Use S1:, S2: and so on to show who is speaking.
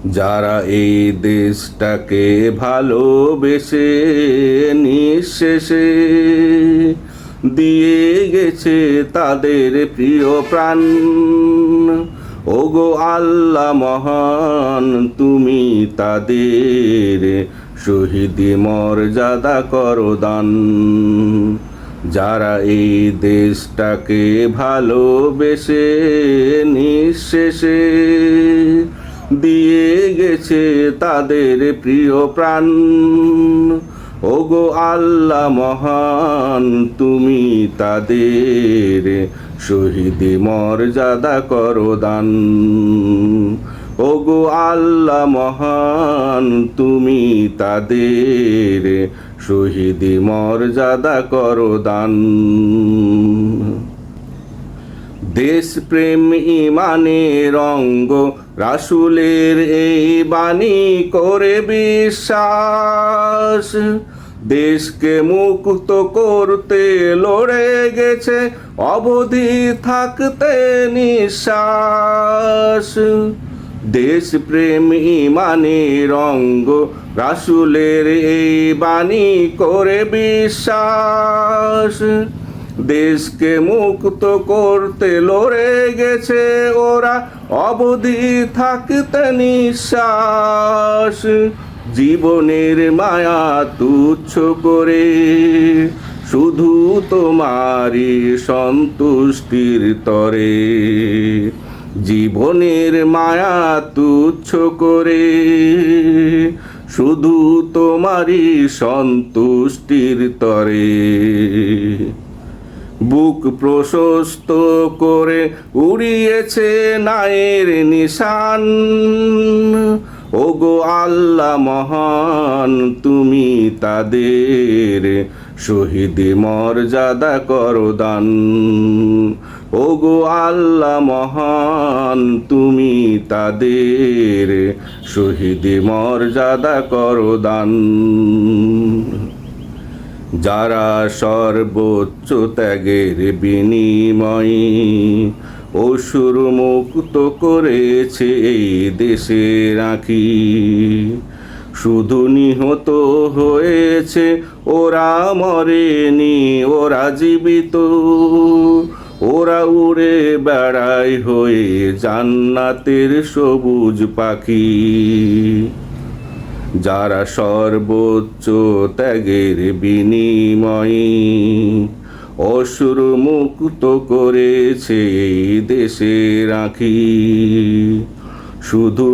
S1: যারা এই দেশটাকে ভালোবেসে নিঃশেষে দিয়ে গেছে তাদের প্রিয় প্রাণ, ওগো আল্লাহ মহান, তুমি তাদের শহীদি মর্যাদা করো দান। যারা এই দেশটাকে ভালোবেসে নিঃশেষে দিয়ে গেছে তাদের প্রিয় প্রাণ, ওগো আল্লাহ মহান, তুমি তাদের শহীদি মর্যাদা করো দান। ওগো আল্লাহ মহান, তুমি তাদের শহীদি মর্যাদা করো দান। দেশপ্রেম ইমানের অঙ্গ, রাসূলের এই বাণী করে বিশ্বাস, দেশকে মুক্ত করতে লড়ে গেছে অবধি থাকতে নিঃশ্বাস। দেশপ্রেম ইমানের অঙ্গ, রাসূলের এই বাণী করে বিশ্বাস, দেশকে মুক্ত করতে লড়ে গেছে ওরা অবধি থাকতে নিঃশ্বাস। জীবনের মায়া তুচ্ছ করে শুধু তোমারই সন্তুষ্টির তরে, জীবনের মায়া তুচ্ছ করে শুধু তোমারই সন্তুষ্টির তরে, বুক প্রশস্ত করে উড়িয়েছে নায়ের নিশান, ওগো আল্লাহ মহান, তুমি তাদের শহীদি মর্যাদা করো দান। ওগো আল্লাহ মহান, তুমি তাদের শহীদি মর্যাদা করো দান। যারা সর্বোচ্চ ত্যাগের বিনিময়ে অসুর মুক্ত করেছে এই দেশের আঁখি, শুধু নিহত হয়েছে ওরা, মরেনি ওরা জীবিত, ওরা উড়ে বেড়ায় হয়ে জান্নাতের সবুজ পাখি। যারা সর্বোচ্চ ত্যাগের বিনিময়ে অসুর মুক্ত করেছে এই দেশের আঁখি, শুধু